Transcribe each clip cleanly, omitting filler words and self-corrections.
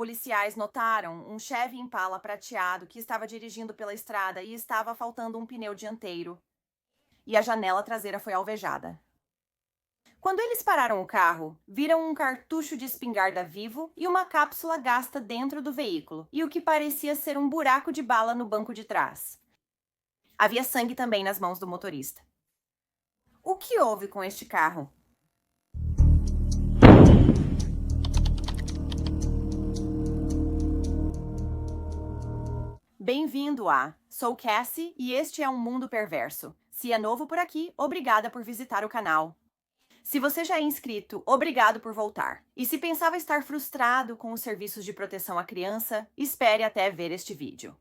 Policiais notaram um Chevy Impala prateado que estava dirigindo pela estrada e estava faltando um pneu dianteiro. E a janela traseira foi alvejada. Quando eles pararam o carro, viram um cartucho de espingarda vivo e uma cápsula gasta dentro do veículo, e o que parecia ser um buraco de bala no banco de trás. Havia sangue também nas mãos do motorista. O que houve com este carro? Bem-vindo a Sou Cassie e este é um mundo perverso. Se é novo por aqui, obrigada por visitar o canal. Se você já é inscrito, obrigado por voltar. E se pensava estar frustrado com os serviços de proteção à criança, espere até ver este vídeo.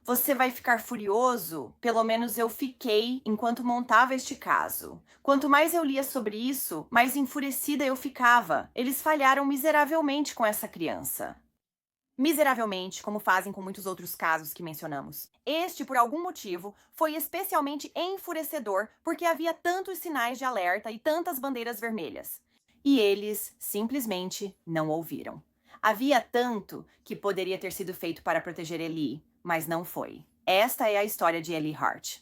Você vai ficar furioso? Pelo menos eu fiquei enquanto montava este caso. Quanto mais eu lia sobre isso, mais enfurecida eu ficava. Eles falharam miseravelmente com essa criança. Miseravelmente, como fazem com muitos outros casos que mencionamos. Este, por algum motivo, foi especialmente enfurecedor porque havia tantos sinais de alerta e tantas bandeiras vermelhas. E eles simplesmente não ouviram. Havia tanto que poderia ter sido feito para proteger Eli, mas não foi. Esta é a história de Eli Hart.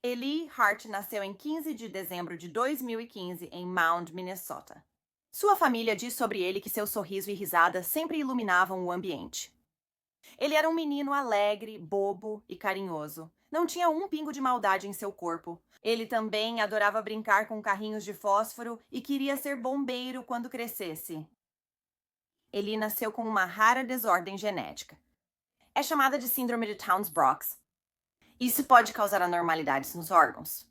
Eli Hart nasceu em 15 de dezembro de 2015 em Mound, Minnesota. Sua família diz sobre ele que seu sorriso e risada sempre iluminavam o ambiente. Ele era um menino alegre, bobo e carinhoso. Não tinha um pingo de maldade em seu corpo. Ele também adorava brincar com carrinhos de fósforo e queria ser bombeiro quando crescesse. Ele nasceu com uma rara desordem genética. É chamada de síndrome de Townes-Brocks. Isso pode causar anormalidades nos órgãos.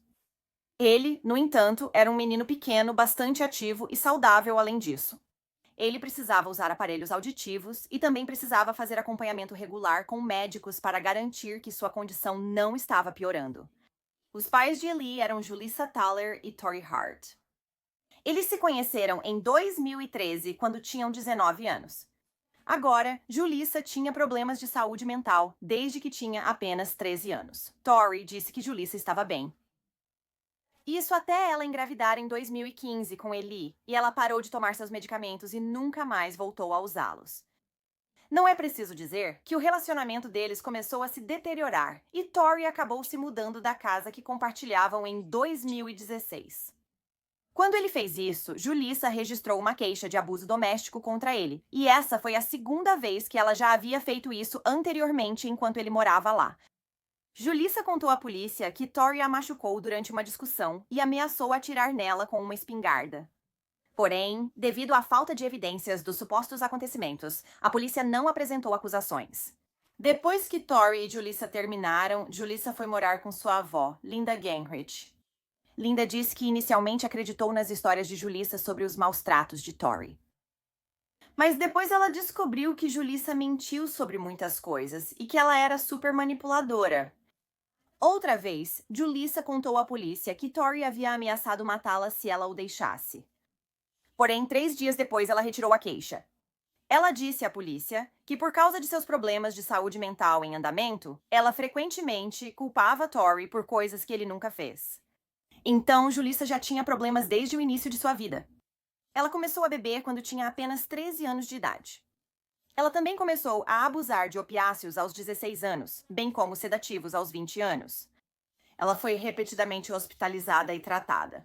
Ele, no entanto, era um menino pequeno, bastante ativo e saudável além disso. Ele precisava usar aparelhos auditivos e também precisava fazer acompanhamento regular com médicos para garantir que sua condição não estava piorando. Os pais de Eli eram Julissa Thaler e Tori Hart. Eles se conheceram em 2013, quando tinham 19 anos. Agora, Julissa tinha problemas de saúde mental desde que tinha apenas 13 anos. Tori disse que Julissa estava bem. Isso até ela engravidar em 2015 com Eli, e ela parou de tomar seus medicamentos e nunca mais voltou a usá-los. Não é preciso dizer que o relacionamento deles começou a se deteriorar e Tori acabou se mudando da casa que compartilhavam em 2016. Quando ele fez isso, Julissa registrou uma queixa de abuso doméstico contra ele, e essa foi a segunda vez que ela já havia feito isso anteriormente enquanto ele morava lá. Julissa contou à polícia que Tori a machucou durante uma discussão e ameaçou atirar nela com uma espingarda. Porém, devido à falta de evidências dos supostos acontecimentos, a polícia não apresentou acusações. Depois que Tori e Julissa terminaram, Julissa foi morar com sua avó, Linda Genrich. Linda disse que inicialmente acreditou nas histórias de Julissa sobre os maus tratos de Tori. Mas depois ela descobriu que Julissa mentiu sobre muitas coisas e que ela era super manipuladora. Outra vez, Julissa contou à polícia que Tori havia ameaçado matá-la se ela o deixasse. Porém, 3 dias depois, ela retirou a queixa. Ela disse à polícia que, por causa de seus problemas de saúde mental em andamento, ela frequentemente culpava Tori por coisas que ele nunca fez. Então, Julissa já tinha problemas desde o início de sua vida. Ela começou a beber quando tinha apenas 13 anos de idade. Ela também começou a abusar de opiáceos aos 16 anos, bem como sedativos aos 20 anos. Ela foi repetidamente hospitalizada e tratada.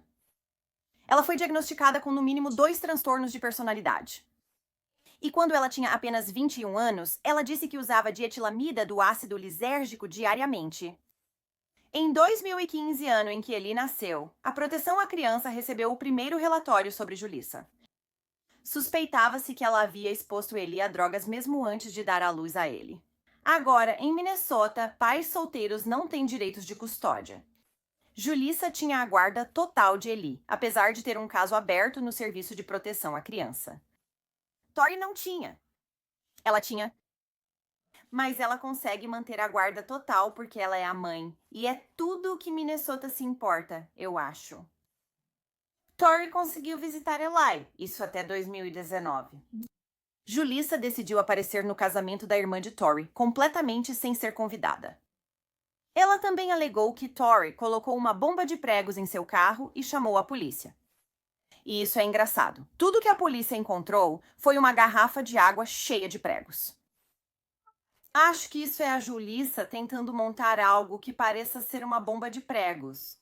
Ela foi diagnosticada com no mínimo 2 transtornos de personalidade. E quando ela tinha apenas 21 anos, ela disse que usava dietilamida do ácido lisérgico diariamente. Em 2015, ano em que Eli nasceu, a Proteção à Criança recebeu o primeiro relatório sobre Julissa. Suspeitava-se que ela havia exposto Eli a drogas mesmo antes de dar à luz a ele. Agora, em Minnesota, pais solteiros não têm direitos de custódia. Julissa tinha a guarda total de Eli, apesar de ter um caso aberto no Serviço de Proteção à Criança. Tori não tinha. Ela tinha. Mas ela consegue manter a guarda total porque ela é a mãe. E é tudo o que Minnesota se importa, eu acho. Tori conseguiu visitar Eli, isso até 2019. Julissa decidiu aparecer no casamento da irmã de Tori, completamente sem ser convidada. Ela também alegou que Tori colocou uma bomba de pregos em seu carro e chamou a polícia. E isso é engraçado. Tudo que a polícia encontrou foi uma garrafa de água cheia de pregos. Acho que isso é a Julissa tentando montar algo que pareça ser uma bomba de pregos.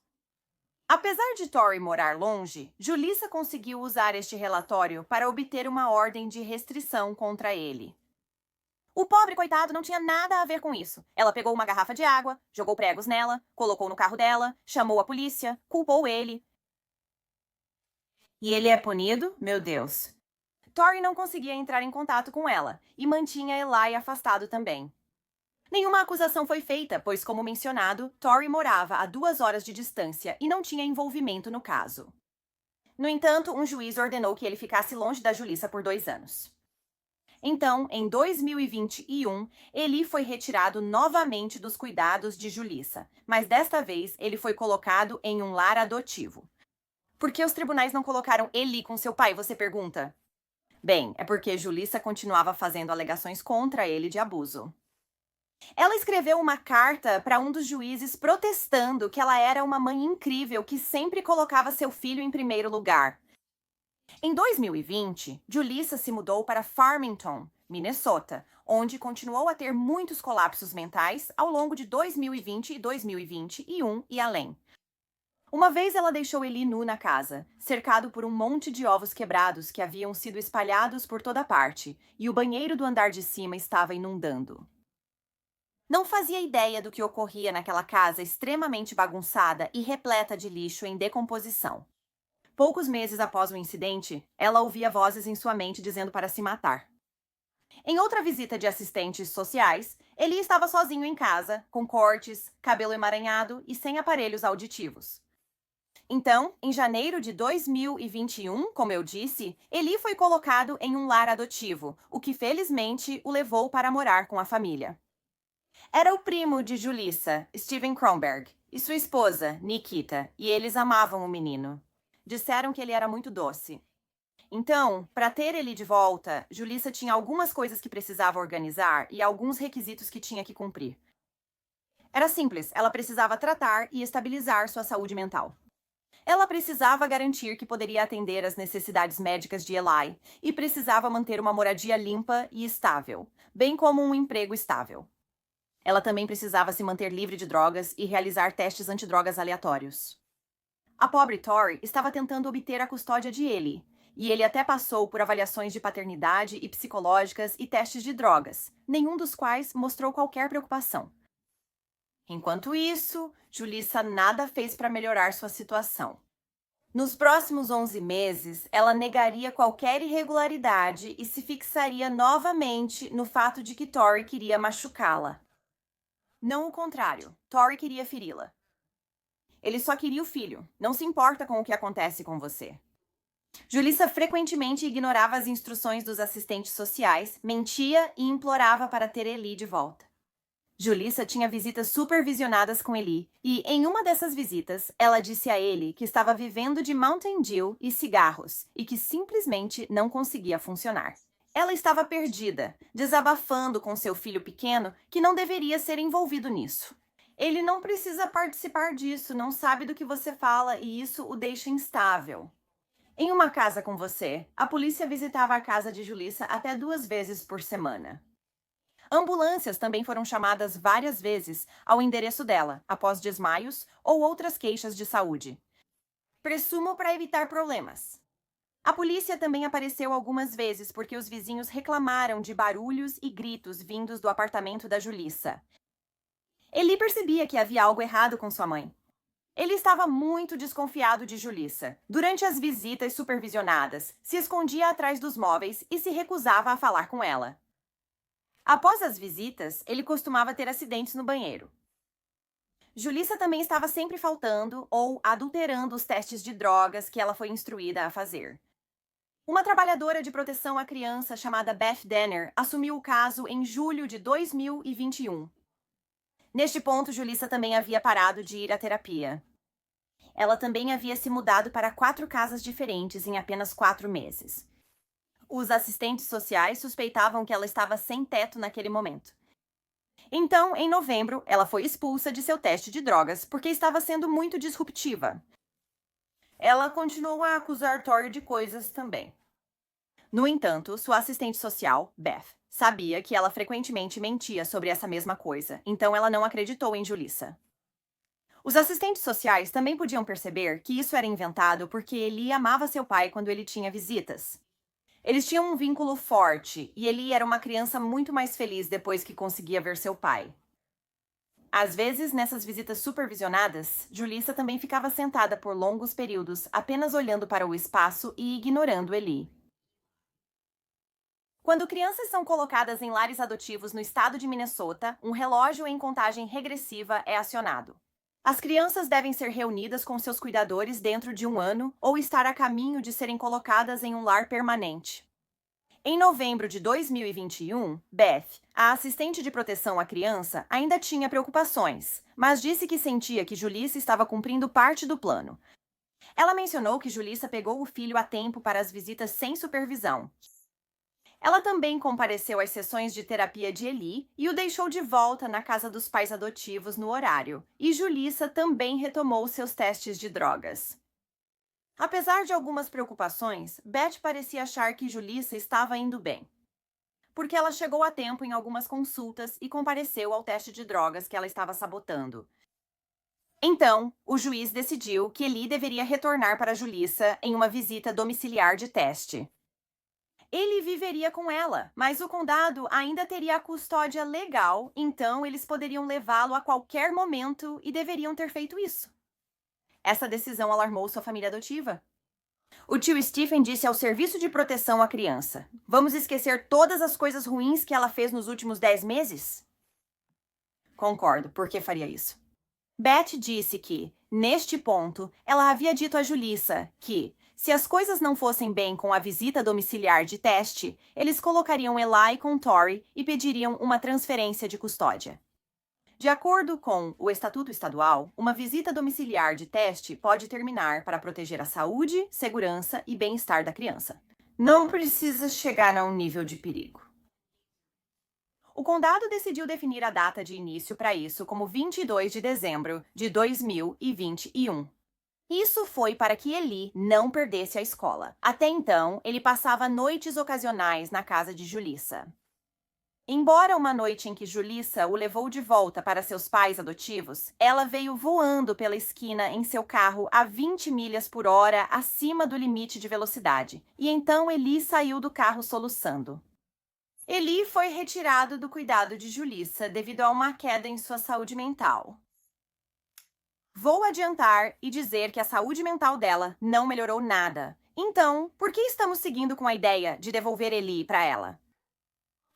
Apesar de Tori morar longe, Julissa conseguiu usar este relatório para obter uma ordem de restrição contra ele. O pobre coitado não tinha nada a ver com isso. Ela pegou uma garrafa de água, jogou pregos nela, colocou no carro dela, chamou a polícia, culpou ele. E ele é punido? Meu Deus. Tori não conseguia entrar em contato com ela e mantinha Eli afastado também. Nenhuma acusação foi feita, pois, como mencionado, Tori morava a 2 horas de distância e não tinha envolvimento no caso. No entanto, um juiz ordenou que ele ficasse longe da Julissa por 2 anos. Então, em 2021, Eli foi retirado novamente dos cuidados de Julissa, mas desta vez ele foi colocado em um lar adotivo. Por que os tribunais não colocaram Eli com seu pai, você pergunta? Bem, é porque Julissa continuava fazendo alegações contra ele de abuso. Ela escreveu uma carta para um dos juízes protestando que ela era uma mãe incrível que sempre colocava seu filho em primeiro lugar. Em 2020, Julissa se mudou para Farmington, Minnesota, onde continuou a ter muitos colapsos mentais ao longo de 2020 e 2021 e além. Uma vez ela deixou Eli nu na casa, cercado por um monte de ovos quebrados que haviam sido espalhados por toda parte, e o banheiro do andar de cima estava inundando. Não fazia ideia do que ocorria naquela casa extremamente bagunçada e repleta de lixo em decomposição. Poucos meses após o incidente, ela ouvia vozes em sua mente dizendo para se matar. Em outra visita de assistentes sociais, Eli estava sozinho em casa, com cortes, cabelo emaranhado e sem aparelhos auditivos. Então, em janeiro de 2021, como eu disse, Eli foi colocado em um lar adotivo, o que felizmente o levou para morar com a família. Era o primo de Julissa, Steven Kronberg, e sua esposa, Nikita, e eles amavam o menino. Disseram que ele era muito doce. Então, para ter ele de volta, Julissa tinha algumas coisas que precisava organizar e alguns requisitos que tinha que cumprir. Era simples, ela precisava tratar e estabilizar sua saúde mental. Ela precisava garantir que poderia atender às necessidades médicas de Eli e precisava manter uma moradia limpa e estável, bem como um emprego estável. Ela também precisava se manter livre de drogas e realizar testes antidrogas aleatórios. A pobre Tori estava tentando obter a custódia de Eli, e ele até passou por avaliações de paternidade e psicológicas e testes de drogas, nenhum dos quais mostrou qualquer preocupação. Enquanto isso, Julissa nada fez para melhorar sua situação. Nos próximos 11 meses, ela negaria qualquer irregularidade e se fixaria novamente no fato de que Tori queria machucá-la. Não o contrário, Tori queria feri-la. Ele só queria o filho, não se importa com o que acontece com você. Julissa frequentemente ignorava as instruções dos assistentes sociais, mentia e implorava para ter Eli de volta. Julissa tinha visitas supervisionadas com Eli, e em uma dessas visitas, ela disse a ele que estava vivendo de Mountain Dew e cigarros e que simplesmente não conseguia funcionar. Ela estava perdida, desabafando com seu filho pequeno que não deveria ser envolvido nisso. Ele não precisa participar disso, não sabe do que você fala e isso o deixa instável. Em uma casa com você, a polícia visitava a casa de Julissa até 2 vezes por semana. Ambulâncias também foram chamadas várias vezes ao endereço dela, após desmaios ou outras queixas de saúde. Presumo para evitar problemas. A polícia também apareceu algumas vezes porque os vizinhos reclamaram de barulhos e gritos vindos do apartamento da Julissa. Eli percebia que havia algo errado com sua mãe. Ele estava muito desconfiado de Julissa. Durante as visitas supervisionadas, se escondia atrás dos móveis e se recusava a falar com ela. Após as visitas, ele costumava ter acidentes no banheiro. Julissa também estava sempre faltando ou adulterando os testes de drogas que ela foi instruída a fazer. Uma trabalhadora de proteção à criança chamada Beth Denner assumiu o caso em julho de 2021. Neste ponto, Julissa também havia parado de ir à terapia. Ela também havia se mudado para 4 casas diferentes em apenas 4 meses. Os assistentes sociais suspeitavam que ela estava sem teto naquele momento. Então, em novembro, ela foi expulsa de seu teste de drogas porque estava sendo muito disruptiva. Ela continuou a acusar Tori de coisas também. No entanto, sua assistente social, Beth, sabia que ela frequentemente mentia sobre essa mesma coisa, então ela não acreditou em Julissa. Os assistentes sociais também podiam perceber que isso era inventado porque Eli amava seu pai quando ele tinha visitas. Eles tinham um vínculo forte e Eli era uma criança muito mais feliz depois que conseguia ver seu pai. Às vezes, nessas visitas supervisionadas, Julissa também ficava sentada por longos períodos, apenas olhando para o espaço e ignorando Eli. Quando crianças são colocadas em lares adotivos no estado de Minnesota, um relógio em contagem regressiva é acionado. As crianças devem ser reunidas com seus cuidadores dentro de um ano ou estar a caminho de serem colocadas em um lar permanente. Em novembro de 2021, Beth, a assistente de proteção à criança, ainda tinha preocupações, mas disse que sentia que Julissa estava cumprindo parte do plano. Ela mencionou que Julissa pegou o filho a tempo para as visitas sem supervisão. Ela também compareceu às sessões de terapia de Eli e o deixou de volta na casa dos pais adotivos no horário, e Julissa também retomou seus testes de drogas. Apesar de algumas preocupações, Beth parecia achar que Julissa estava indo bem, porque ela chegou a tempo em algumas consultas e compareceu ao teste de drogas que ela estava sabotando. Então, o juiz decidiu que Eli deveria retornar para Julissa em uma visita domiciliar de teste. Ele viveria com ela, mas o condado ainda teria a custódia legal, então eles poderiam levá-lo a qualquer momento e deveriam ter feito isso. Essa decisão alarmou sua família adotiva. O tio Stephen disse ao Serviço de Proteção à Criança: "Vamos esquecer todas as coisas ruins que ela fez nos últimos 10 meses?" Concordo, por que faria isso? Beth disse que, neste ponto, ela havia dito a Julissa que, se as coisas não fossem bem com a visita domiciliar de teste, eles colocariam Eli com Tori e pediriam uma transferência de custódia. De acordo com o Estatuto Estadual, uma visita domiciliar de teste pode terminar para proteger a saúde, segurança e bem-estar da criança. Não precisa chegar a um nível de perigo. O condado decidiu definir a data de início para isso como 22 de dezembro de 2021. Isso foi para que Eli não perdesse a escola. Até então, ele passava noites ocasionais na casa de Julissa. Embora uma noite em que Julissa o levou de volta para seus pais adotivos, ela veio voando pela esquina em seu carro a 20 milhas por hora acima do limite de velocidade, e então Eli saiu do carro soluçando. Eli foi retirado do cuidado de Julissa devido a uma queda em sua saúde mental. Vou adiantar e dizer que a saúde mental dela não melhorou nada. Então, por que estamos seguindo com a ideia de devolver Eli para ela?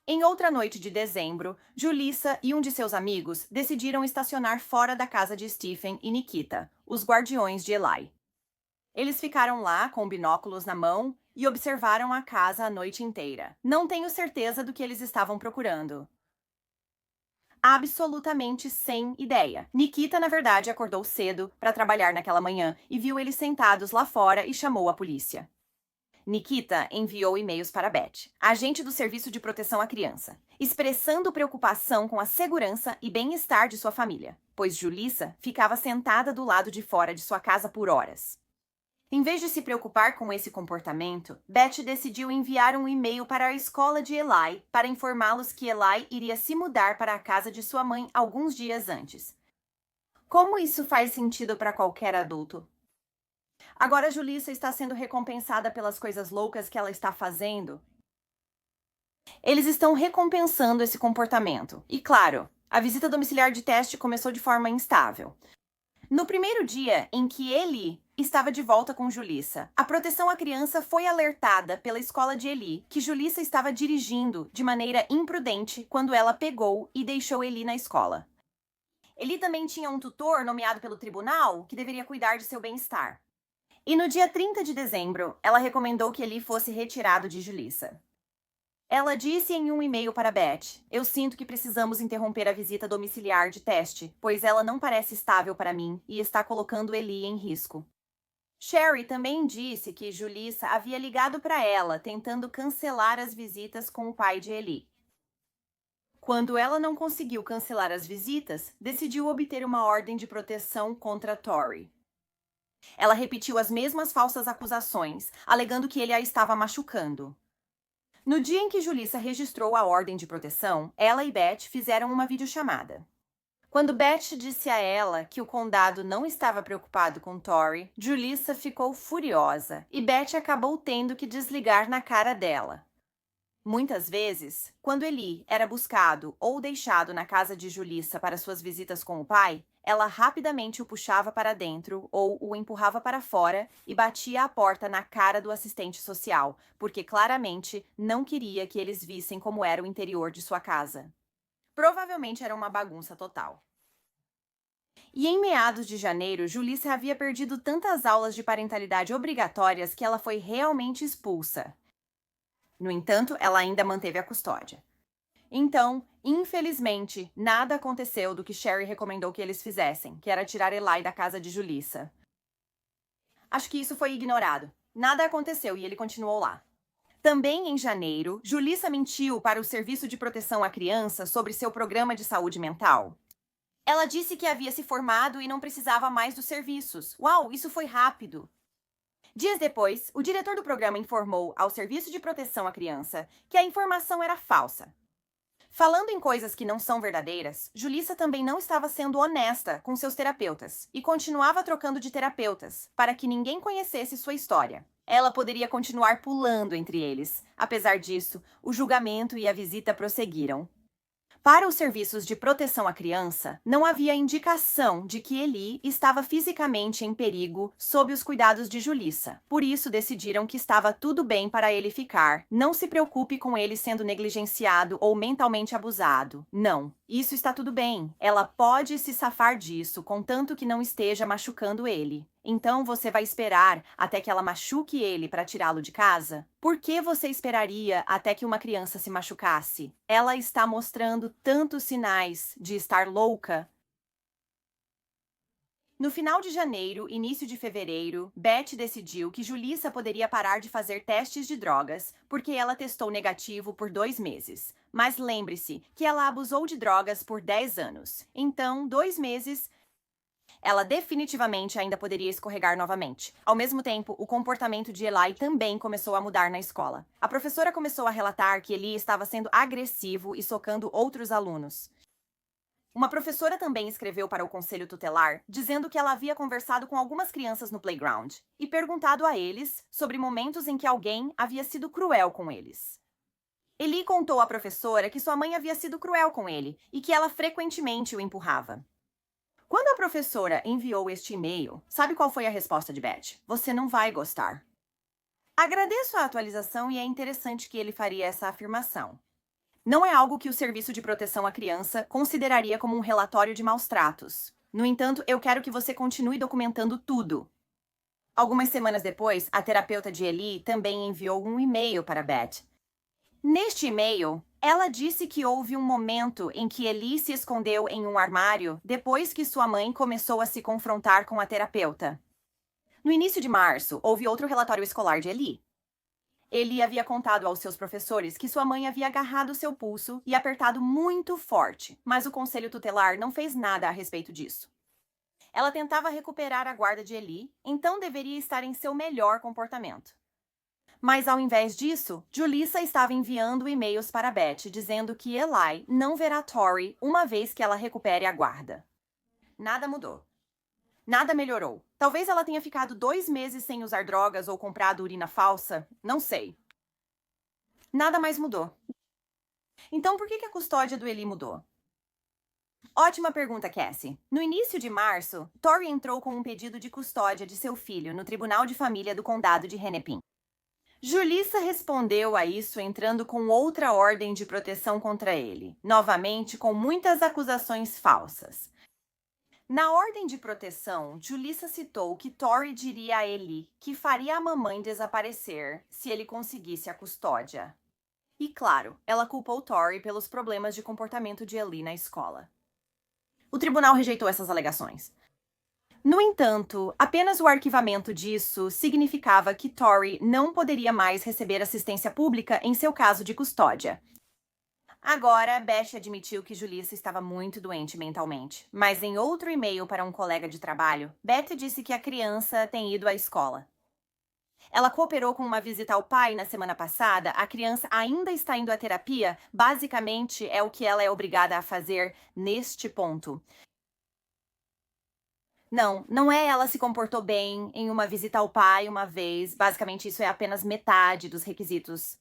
Em outra noite de dezembro, Julissa e um de seus amigos decidiram estacionar fora da casa de Stephen e Nikita, os guardiões de Eli. Eles ficaram lá com binóculos na mão e observaram a casa a noite inteira. Não tenho certeza do que eles estavam procurando. Absolutamente sem ideia. Nikita, na verdade, acordou cedo para trabalhar naquela manhã e viu eles sentados lá fora e chamou a polícia. Nikita enviou e-mails para Beth, agente do Serviço de Proteção à Criança, expressando preocupação com a segurança e bem-estar de sua família, pois Julissa ficava sentada do lado de fora de sua casa por horas. Em vez de se preocupar com esse comportamento, Beth decidiu enviar um e-mail para a escola de Eli para informá-los que Eli iria se mudar para a casa de sua mãe alguns dias antes. Como isso faz sentido para qualquer adulto? Agora Julissa está sendo recompensada pelas coisas loucas que ela está fazendo. Eles estão recompensando esse comportamento. E claro, a visita domiciliar de teste começou de forma instável. No primeiro dia em que Eli estava de volta com Julissa, a proteção à criança foi alertada pela escola de Eli que Julissa estava dirigindo de maneira imprudente quando ela pegou e deixou Eli na escola. Eli também tinha um tutor nomeado pelo tribunal que deveria cuidar de seu bem-estar. E no dia 30 de dezembro, ela recomendou que Eli fosse retirado de Julissa. Ela disse em um e-mail para Beth: "Eu sinto que precisamos interromper a visita domiciliar de teste, pois ela não parece estável para mim e está colocando Eli em risco." Sherry também disse que Julissa havia ligado para ela, tentando cancelar as visitas com o pai de Eli. Quando ela não conseguiu cancelar as visitas, decidiu obter uma ordem de proteção contra Tori. Ela repetiu as mesmas falsas acusações, alegando que ele a estava machucando. No dia em que Julissa registrou a ordem de proteção, ela e Beth fizeram uma videochamada. Quando Beth disse a ela que o condado não estava preocupado com Tori, Julissa ficou furiosa e Beth acabou tendo que desligar na cara dela. Muitas vezes, quando Eli era buscado ou deixado na casa de Julissa para suas visitas com o pai, ela rapidamente o puxava para dentro ou o empurrava para fora e batia a porta na cara do assistente social, porque claramente não queria que eles vissem como era o interior de sua casa. Provavelmente era uma bagunça total. E em meados de janeiro, Julissa havia perdido tantas aulas de parentalidade obrigatórias que ela foi realmente expulsa. No entanto, ela ainda manteve a custódia. Então, infelizmente, nada aconteceu do que Sherry recomendou que eles fizessem, que era tirar Eli da casa de Julissa. Acho que isso foi ignorado. Nada aconteceu e ele continuou lá. Também em janeiro, Julissa mentiu para o Serviço de Proteção à Criança sobre seu programa de saúde mental. Ela disse que havia se formado e não precisava mais dos serviços. Uau, isso foi rápido! Dias depois, o diretor do programa informou ao Serviço de Proteção à Criança que a informação era falsa. Falando em coisas que não são verdadeiras, Julissa também não estava sendo honesta com seus terapeutas e continuava trocando de terapeutas para que ninguém conhecesse sua história. Ela poderia continuar pulando entre eles. Apesar disso, o julgamento e a visita prosseguiram. Para os serviços de proteção à criança, não havia indicação de que Eli estava fisicamente em perigo sob os cuidados de Julissa. Por isso, decidiram que estava tudo bem para ele ficar. Não se preocupe com ele sendo negligenciado ou mentalmente abusado. Não, isso está tudo bem. Ela pode se safar disso, contanto que não esteja machucando ele. Então você vai esperar até que ela machuque ele para tirá-lo de casa? Por que você esperaria até que uma criança se machucasse? Ela está mostrando tantos sinais de estar louca. No final de janeiro, início de fevereiro, Beth decidiu que Julissa poderia parar de fazer testes de drogas, porque ela testou negativo por 2 meses. Mas lembre-se que ela abusou de drogas por 10 anos. Então, 2 meses... ela definitivamente ainda poderia escorregar novamente. Ao mesmo tempo, o comportamento de Eli também começou a mudar na escola. A professora começou a relatar que Eli estava sendo agressivo e socando outros alunos. Uma professora também escreveu para o conselho tutelar, dizendo que ela havia conversado com algumas crianças no playground e perguntado a eles sobre momentos em que alguém havia sido cruel com eles. Eli contou à professora que sua mãe havia sido cruel com ele e que ela frequentemente o empurrava. Quando a professora enviou este e-mail, sabe qual foi a resposta de Beth? Você não vai gostar. Agradeço a atualização e é interessante que ele faria essa afirmação. Não é algo que o Serviço de Proteção à Criança consideraria como um relatório de maus tratos. No entanto, eu quero que você continue documentando tudo. Algumas semanas depois, a terapeuta de Eli também enviou um e-mail para Beth. Neste e-mail, ela disse que houve um momento em que Eli se escondeu em um armário depois que sua mãe começou a se confrontar com a terapeuta. No início de março, houve outro relatório escolar de Eli. Eli havia contado aos seus professores que sua mãe havia agarrado seu pulso e apertado muito forte, mas o conselho tutelar não fez nada a respeito disso. Ela tentava recuperar a guarda de Eli, então deveria estar em seu melhor comportamento. Mas ao invés disso, Julissa estava enviando e-mails para Beth dizendo que Eli não verá Tori uma vez que ela recupere a guarda. Nada mudou. Nada melhorou. Talvez ela tenha ficado 2 meses sem usar drogas ou comprado urina falsa, não sei. Nada mais mudou. Então por que a custódia do Eli mudou? Ótima pergunta, Cassie. No início de março, Tori entrou com um pedido de custódia de seu filho no Tribunal de Família do Condado de Hennepin. Julissa respondeu a isso entrando com outra ordem de proteção contra ele, novamente com muitas acusações falsas. Na ordem de proteção, Julissa citou que Tori diria a Eli que faria a mamãe desaparecer se ele conseguisse a custódia. E claro, ela culpou Tori pelos problemas de comportamento de Eli na escola. O tribunal rejeitou essas alegações. No entanto, apenas o arquivamento disso significava que Tori não poderia mais receber assistência pública em seu caso de custódia. Agora, Beth admitiu que Julissa estava muito doente mentalmente, mas em outro e-mail para um colega de trabalho, Beth disse que a criança tem ido à escola. Ela cooperou com uma visita ao pai na semana passada, a criança ainda está indo à terapia, basicamente é o que ela é obrigada a fazer neste ponto. Não é ela se comportou bem em uma visita ao pai uma vez, basicamente isso é apenas metade dos requisitos.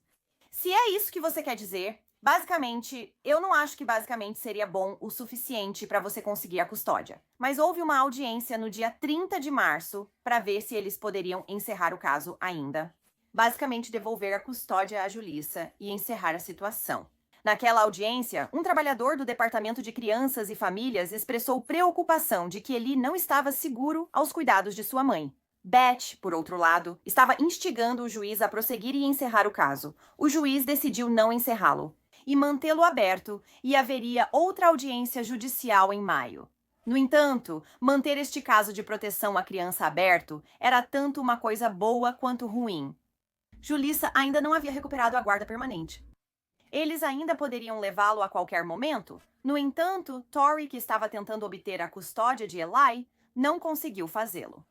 Se é isso que você quer dizer, basicamente, eu não acho que basicamente seria bom o suficiente para você conseguir a custódia. Mas houve uma audiência no dia 30 de março para ver se eles poderiam encerrar o caso ainda. Basicamente, devolver a custódia à Julissa e encerrar a situação. Naquela audiência, um trabalhador do Departamento de Crianças e Famílias expressou preocupação de que Eli não estava seguro aos cuidados de sua mãe. Beth, por outro lado, estava instigando o juiz a prosseguir e encerrar o caso. O juiz decidiu não encerrá-lo e mantê-lo aberto, e haveria outra audiência judicial em maio. No entanto, manter este caso de proteção à criança aberto era tanto uma coisa boa quanto ruim. Julissa ainda não havia recuperado a guarda permanente. Eles ainda poderiam levá-lo a qualquer momento. No entanto, Tori, que estava tentando obter a custódia de Eli, não conseguiu fazê-lo.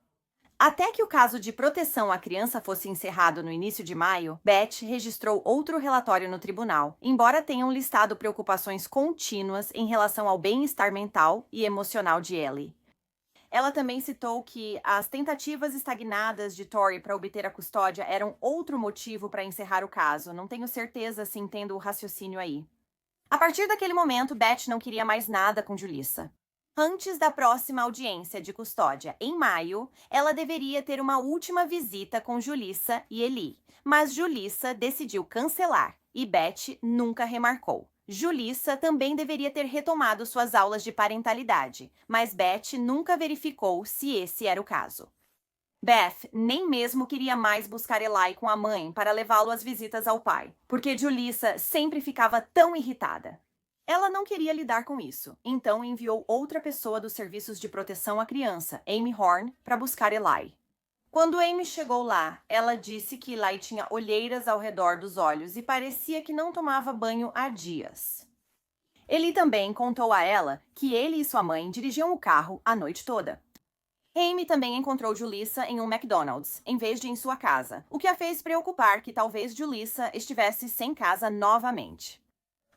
Até que o caso de proteção à criança fosse encerrado no início de maio, Beth registrou outro relatório no tribunal, embora tenham listado preocupações contínuas em relação ao bem-estar mental e emocional de Ellie. Ela também citou que as tentativas estagnadas de Tori para obter a custódia eram outro motivo para encerrar o caso. Não tenho certeza se entendo o raciocínio aí. A partir daquele momento, Beth não queria mais nada com Julissa. Antes da próxima audiência de custódia, em maio, ela deveria ter uma última visita com Julissa e Eli, mas Julissa decidiu cancelar e Beth nunca remarcou. Julissa também deveria ter retomado suas aulas de parentalidade, mas Beth nunca verificou se esse era o caso. Beth nem mesmo queria mais buscar Eli com a mãe para levá-lo às visitas ao pai, porque Julissa sempre ficava tão irritada. Ela não queria lidar com isso, então enviou outra pessoa dos serviços de proteção à criança, Amy Horn, para buscar Eli. Quando Amy chegou lá, ela disse que Eli tinha olheiras ao redor dos olhos e parecia que não tomava banho há dias. Ele também contou a ela que ele e sua mãe dirigiam o carro a noite toda. Amy também encontrou Julissa em um McDonald's, em vez de em sua casa, o que a fez preocupar que talvez Julissa estivesse sem casa novamente.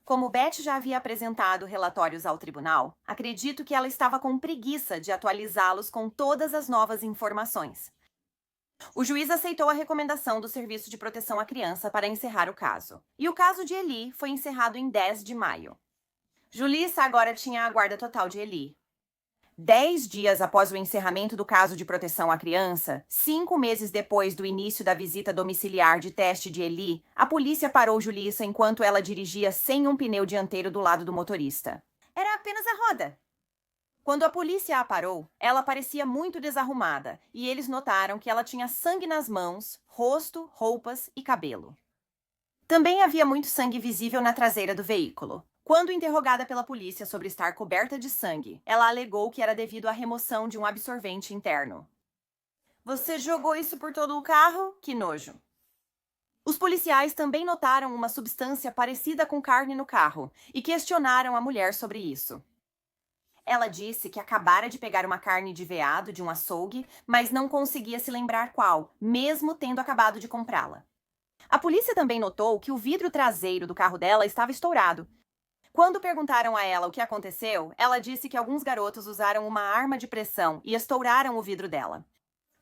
Como Beth já havia apresentado relatórios ao tribunal, acredito que ela estava com preguiça de atualizá-los com todas as novas informações. O juiz aceitou a recomendação do Serviço de Proteção à Criança para encerrar o caso. E o caso de Eli foi encerrado em 10 de maio. Julissa agora tinha a guarda total de Eli. 10 dias após o encerramento do caso de proteção à criança, 5 meses depois do início da visita domiciliar de teste de Eli, a polícia parou Julissa enquanto ela dirigia sem um pneu dianteiro do lado do motorista. Era apenas a roda. Quando a polícia a parou, ela parecia muito desarrumada e eles notaram que ela tinha sangue nas mãos, rosto, roupas e cabelo. Também havia muito sangue visível na traseira do veículo. Quando interrogada pela polícia sobre estar coberta de sangue, ela alegou que era devido à remoção de um absorvente interno. Você jogou isso por todo o carro? Que nojo! Os policiais também notaram uma substância parecida com carne no carro e questionaram a mulher sobre isso. Ela disse que acabara de pegar uma carne de veado de um açougue, mas não conseguia se lembrar qual, mesmo tendo acabado de comprá-la. A polícia também notou que o vidro traseiro do carro dela estava estourado. Quando perguntaram a ela o que aconteceu, ela disse que alguns garotos usaram uma arma de pressão e estouraram o vidro dela.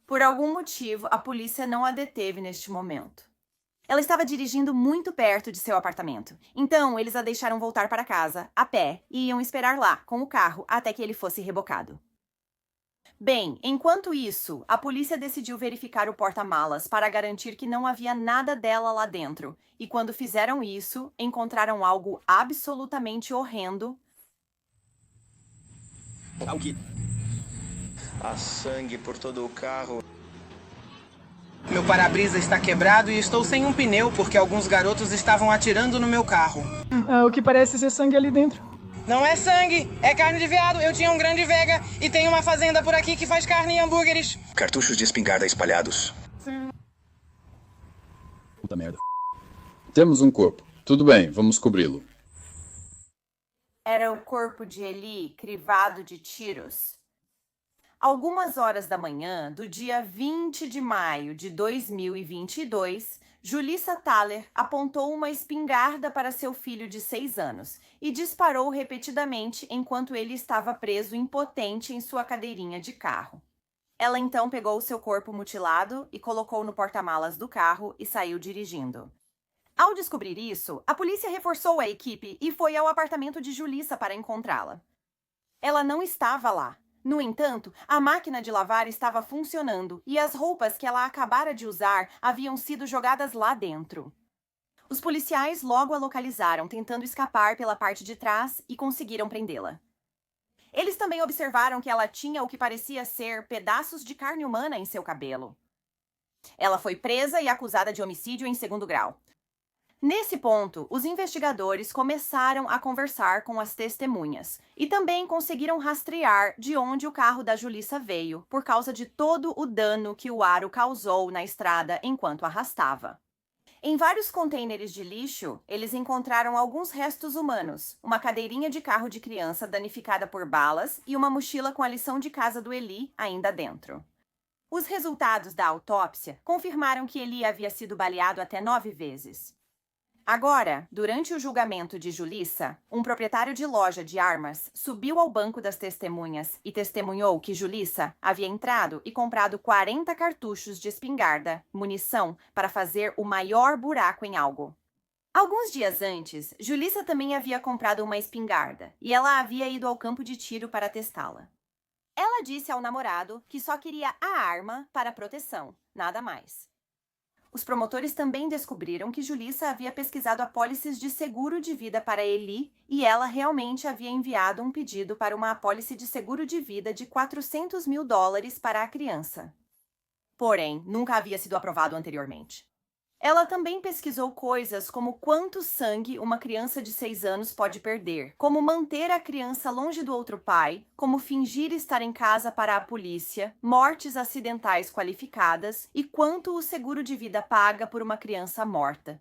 Por algum motivo, a polícia não a deteve neste momento. Ela estava dirigindo muito perto de seu apartamento, então eles a deixaram voltar para casa, a pé, e iam esperar lá, com o carro, até que ele fosse rebocado. Bem, enquanto isso, a polícia decidiu verificar o porta-malas para garantir que não havia nada dela lá dentro, e quando fizeram isso, encontraram algo absolutamente horrendo. Há sangue por todo o carro. Meu para-brisa está quebrado e estou sem um pneu porque alguns garotos estavam atirando no meu carro. O que parece ser sangue ali dentro. Não é sangue, é carne de veado. Eu tinha um grande vega e tem uma fazenda por aqui que faz carne e hambúrgueres. Cartuchos de espingarda espalhados. Puta merda. Temos um corpo. Tudo bem, vamos cobri-lo. Era o corpo de Eli crivado de tiros. Algumas horas da manhã do dia 20 de maio de 2022, Julissa Thaler apontou uma espingarda para seu filho de 6 anos e disparou repetidamente enquanto ele estava preso impotente em sua cadeirinha de carro. Ela então pegou seu corpo mutilado e colocou no porta-malas do carro e saiu dirigindo. Ao descobrir isso, a polícia reforçou a equipe e foi ao apartamento de Julissa para encontrá-la. Ela não estava lá. No entanto, a máquina de lavar estava funcionando e as roupas que ela acabara de usar haviam sido jogadas lá dentro. Os policiais logo a localizaram, tentando escapar pela parte de trás e conseguiram prendê-la. Eles também observaram que ela tinha o que parecia ser pedaços de carne humana em seu cabelo. Ela foi presa e acusada de homicídio em segundo grau. Nesse ponto, os investigadores começaram a conversar com as testemunhas e também conseguiram rastrear de onde o carro da Julissa veio, por causa de todo o dano que o aro causou na estrada enquanto arrastava. Em vários contêineres de lixo, eles encontraram alguns restos humanos, uma cadeirinha de carro de criança danificada por balas e uma mochila com a lição de casa do Eli ainda dentro. Os resultados da autópsia confirmaram que Eli havia sido baleado até 9 vezes. Agora, durante o julgamento de Julissa, um proprietário de loja de armas subiu ao banco das testemunhas e testemunhou que Julissa havia entrado e comprado 40 cartuchos de espingarda, munição, para fazer o maior buraco em algo. Alguns dias antes, Julissa também havia comprado uma espingarda e ela havia ido ao campo de tiro para testá-la. Ela disse ao namorado que só queria a arma para proteção, nada mais. Os promotores também descobriram que Julissa havia pesquisado apólices de seguro de vida para Eli e ela realmente havia enviado um pedido para uma apólice de seguro de vida de $400 mil para a criança. Porém, nunca havia sido aprovado anteriormente. Ela também pesquisou coisas como quanto sangue uma criança de 6 anos pode perder, como manter a criança longe do outro pai, como fingir estar em casa para a polícia, mortes acidentais qualificadas e quanto o seguro de vida paga por uma criança morta.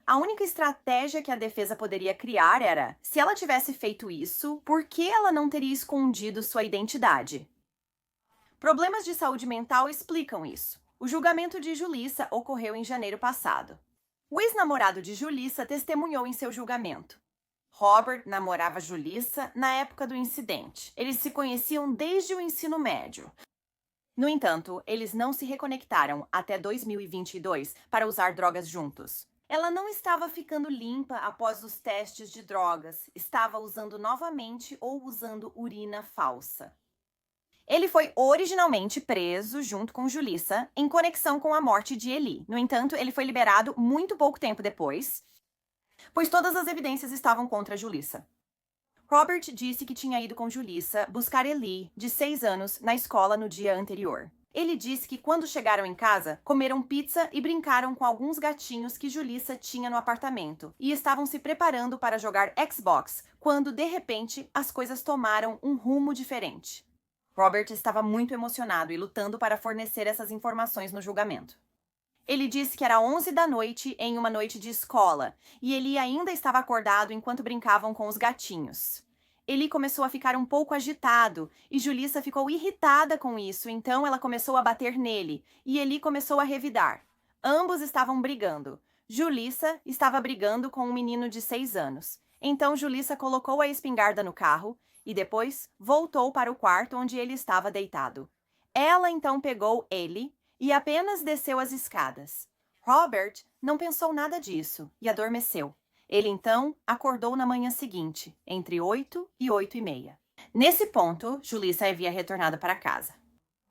A única estratégia que a defesa poderia criar era, se ela tivesse feito isso, por que ela não teria escondido sua identidade? Problemas de saúde mental explicam isso. O julgamento de Julissa ocorreu em janeiro passado. O ex-namorado de Julissa testemunhou em seu julgamento. Robert namorava Julissa na época do incidente. Eles se conheciam desde o ensino médio. No entanto, eles não se reconectaram até 2022 para usar drogas juntos. Ela não estava ficando limpa após os testes de drogas, estava usando novamente ou usando urina falsa. Ele foi originalmente preso junto com Julissa em conexão com a morte de Eli. No entanto, ele foi liberado muito pouco tempo depois, pois todas as evidências estavam contra Julissa. Robert disse que tinha ido com Julissa buscar Eli, de 6 anos, na escola no dia anterior. Ele disse que quando chegaram em casa, comeram pizza e brincaram com alguns gatinhos que Julissa tinha no apartamento e estavam se preparando para jogar Xbox, quando, de repente, as coisas tomaram um rumo diferente. Robert estava muito emocionado e lutando para fornecer essas informações no julgamento. Ele disse que era 11 da noite em uma noite de escola e ele ainda estava acordado enquanto brincavam com os gatinhos. Ele começou a ficar um pouco agitado e Julissa ficou irritada com isso, então ela começou a bater nele e Eli começou a revidar. Ambos estavam brigando. Julissa estava brigando com um menino de 6 anos. Então Julissa colocou a espingarda no carro e depois voltou para o quarto onde ele estava deitado. Ela então pegou ele e apenas desceu as escadas. Robert não pensou nada disso e adormeceu. Ele então acordou na manhã seguinte, entre 8 e 8:30. Nesse ponto, Julissa havia retornado para casa.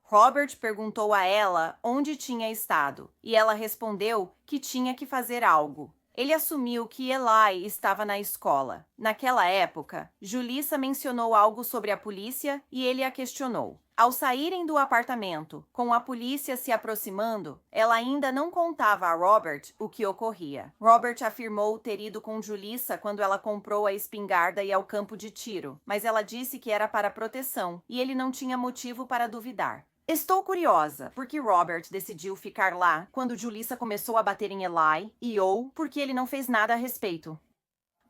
Robert perguntou a ela onde tinha estado e ela respondeu que tinha que fazer algo. Ele assumiu que Eli estava na escola. Naquela época, Julissa mencionou algo sobre a polícia e ele a questionou. Ao saírem do apartamento, com a polícia se aproximando, ela ainda não contava a Robert o que ocorria. Robert afirmou ter ido com Julissa quando ela comprou a espingarda e ao campo de tiro, mas ela disse que era para proteção e ele não tinha motivo para duvidar. Estou curiosa porque Robert decidiu ficar lá quando Julissa começou a bater em Eli ou porque ele não fez nada a respeito.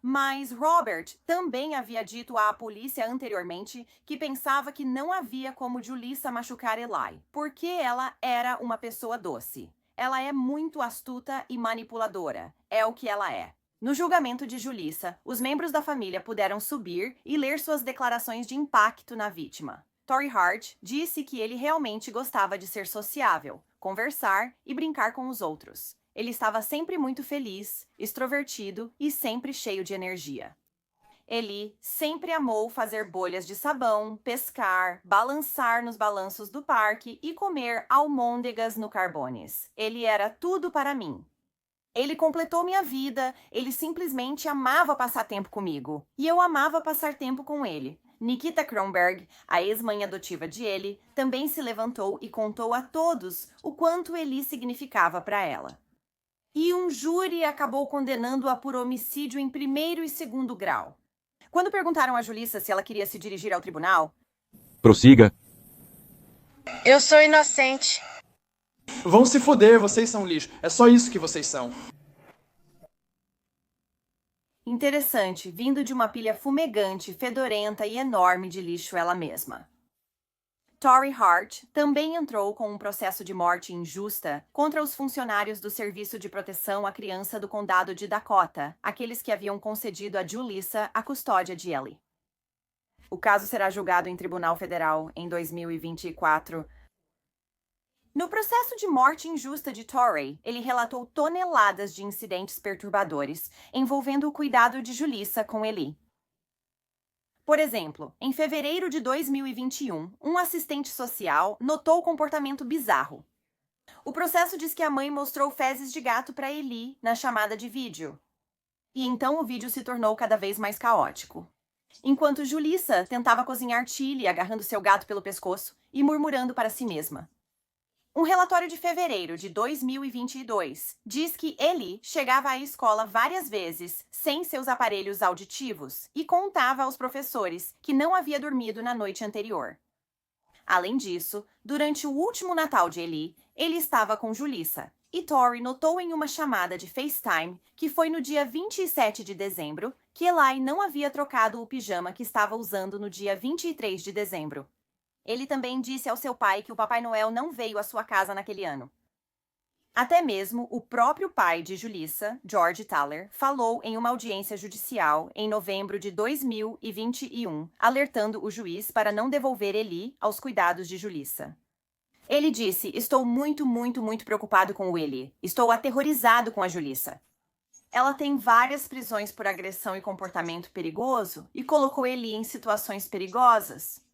Mas Robert também havia dito à polícia anteriormente que pensava que não havia como Julissa machucar Eli, porque ela era uma pessoa doce. Ela é muito astuta e manipuladora. É o que ela é. No julgamento de Julissa, os membros da família puderam subir e ler suas declarações de impacto na vítima. Torrey Hart disse que ele realmente gostava de ser sociável, conversar e brincar com os outros. Ele estava sempre muito feliz, extrovertido e sempre cheio de energia. Eli sempre amou fazer bolhas de sabão, pescar, balançar nos balanços do parque e comer almôndegas no Carbones. Ele era tudo para mim. Ele completou minha vida, ele simplesmente amava passar tempo comigo. E eu amava passar tempo com ele. Nikita Kronberg, a ex-mãe adotiva de Eli, também se levantou e contou a todos o quanto Eli significava para ela. E um júri acabou condenando-a por homicídio em primeiro e segundo grau. Quando perguntaram a Julissa se ela queria se dirigir ao tribunal... Prossiga. Eu sou inocente. Vão se foder, vocês são lixo. É só isso que vocês são. Interessante, vindo de uma pilha fumegante, fedorenta e enorme de lixo ela mesma. Torrey Hart também entrou com um processo de morte injusta contra os funcionários do Serviço de Proteção à Criança do Condado de Dakota, aqueles que haviam concedido a Julissa a custódia de Eli. O caso será julgado em Tribunal Federal em 2024. No processo de morte injusta de Torrey, ele relatou toneladas de incidentes perturbadores envolvendo o cuidado de Julissa com Eli. Por exemplo, em fevereiro de 2021, um assistente social notou comportamento bizarro. O processo diz que a mãe mostrou fezes de gato para Eli na chamada de vídeo. E então o vídeo se tornou cada vez mais caótico. Enquanto Julissa tentava cozinhar chili agarrando seu gato pelo pescoço e murmurando para si mesma. Um relatório de fevereiro de 2022 diz que Eli chegava à escola várias vezes sem seus aparelhos auditivos e contava aos professores que não havia dormido na noite anterior. Além disso, durante o último Natal de Eli, ele estava com Julissa, e Torrey notou em uma chamada de FaceTime, que foi no dia 27 de dezembro, que Eli não havia trocado o pijama que estava usando no dia 23 de dezembro. Ele também disse ao seu pai que o Papai Noel não veio à sua casa naquele ano. Até mesmo o próprio pai de Julissa, George Thaler, falou em uma audiência judicial em novembro de 2021, alertando o juiz para não devolver Eli aos cuidados de Julissa. Ele disse: "Estou muito preocupado com o Eli. Estou aterrorizado com a Julissa. Ela tem várias prisões por agressão e comportamento perigoso e colocou Eli em situações perigosas."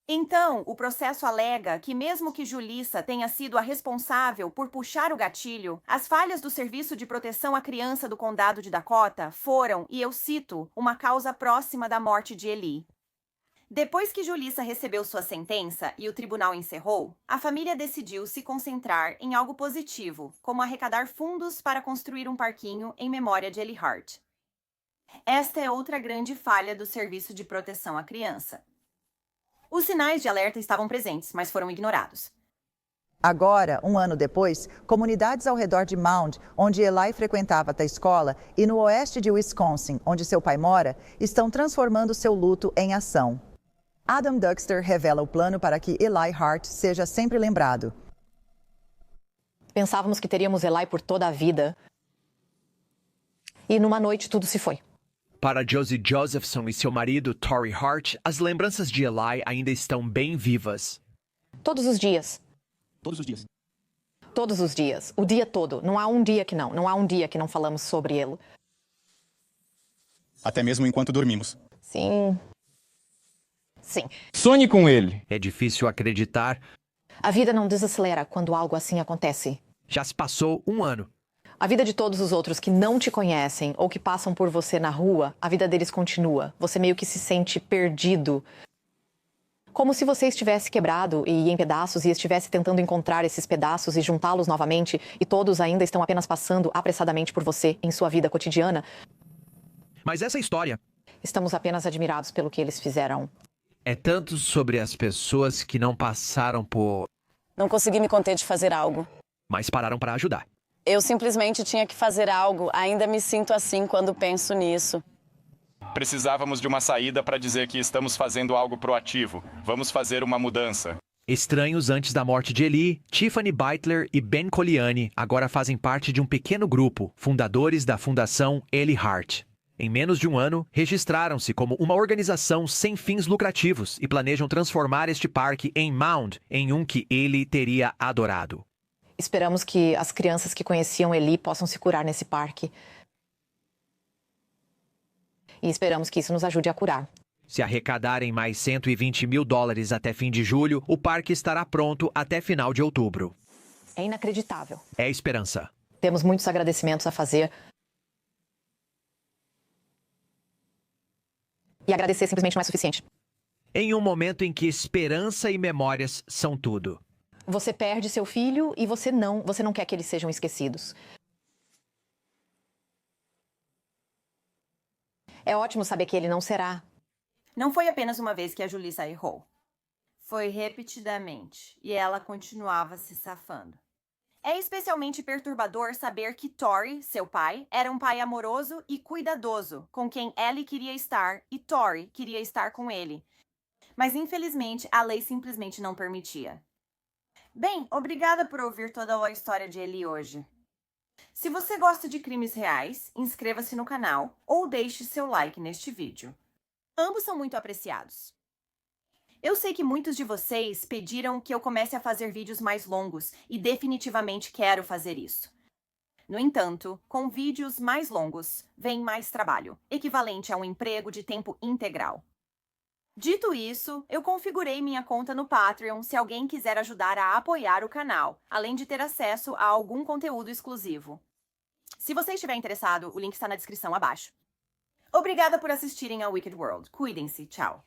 Então, o processo alega que mesmo que Julissa tenha sido a responsável por puxar o gatilho, as falhas do Serviço de Proteção à Criança do Condado de Dakota foram, e eu cito, uma causa próxima da morte de Eli. Depois que Julissa recebeu sua sentença e o tribunal encerrou, a família decidiu se concentrar em algo positivo, como arrecadar fundos para construir um parquinho em memória de Eli Hart. Esta é outra grande falha do Serviço de Proteção à Criança. Os sinais de alerta estavam presentes, mas foram ignorados. Agora, um ano depois, comunidades ao redor de Mound, onde Eli frequentava a escola, e no oeste de Wisconsin, onde seu pai mora, estão transformando seu luto em ação. Adam Duxter revela o plano para que Eli Hart seja sempre lembrado. Pensávamos que teríamos Eli por toda a vida. E numa noite tudo se foi. Para Josie Josephson e seu marido, Torrey Hart, as lembranças de Eli ainda estão bem vivas. Todos os dias. Todos os dias. Todos os dias. O dia todo. Não há um dia que não. Não há um dia que não falamos sobre ele. Até mesmo enquanto dormimos. Sim. Sim. Sonhe com ele. É difícil acreditar. A vida não desacelera quando algo assim acontece. Já se passou um ano. A vida de todos os outros que não te conhecem ou que passam por você na rua, a vida deles continua. Você meio que se sente perdido. Como se você estivesse quebrado e em pedaços e estivesse tentando encontrar esses pedaços e juntá-los novamente e todos ainda estão apenas passando apressadamente por você em sua vida cotidiana. Mas essa história... Estamos apenas admirados pelo que eles fizeram. É tanto sobre as pessoas que não passaram por... Não consegui me conter de fazer algo. Mas pararam para ajudar. Eu simplesmente tinha que fazer algo. Ainda me sinto assim quando penso nisso. Precisávamos de uma saída para dizer que estamos fazendo algo proativo. Vamos fazer uma mudança. Estranhos antes da morte de Eli, Tiffany Beitler e Ben Coliani agora fazem parte de um pequeno grupo, fundadores da Fundação Eli Hart. Em menos de um ano, registraram-se como uma organização sem fins lucrativos e planejam transformar este parque em Mound, em um que ele teria adorado. Esperamos que as crianças que conheciam Eli possam se curar nesse parque. E esperamos que isso nos ajude a curar. Se arrecadarem mais $120 mil até fim de julho, o parque estará pronto até final de outubro. É inacreditável. É esperança. Temos muitos agradecimentos a fazer. E agradecer simplesmente não é suficiente. Em um momento em que esperança e memórias são tudo. Você perde seu filho e você não quer que eles sejam esquecidos. É ótimo saber que ele não será. Não foi apenas uma vez que a Julissa errou. Foi repetidamente, e ela continuava se safando. É especialmente perturbador saber que Tori, seu pai, era um pai amoroso e cuidadoso, com quem Ellie queria estar e Tori queria estar com ele. Mas infelizmente a lei simplesmente não permitia. Bem, obrigada por ouvir toda a história de Ellie hoje. Se você gosta de crimes reais, inscreva-se no canal ou deixe seu like neste vídeo. Ambos são muito apreciados. Eu sei que muitos de vocês pediram que eu comece a fazer vídeos mais longos e definitivamente quero fazer isso. No entanto, com vídeos mais longos, vem mais trabalho, equivalente a um emprego de tempo integral. Dito isso, eu configurei minha conta no Patreon se alguém quiser ajudar a apoiar o canal, além de ter acesso a algum conteúdo exclusivo. Se você estiver interessado, o link está na descrição abaixo. Obrigada por assistirem ao Wicked World. Cuidem-se. Tchau.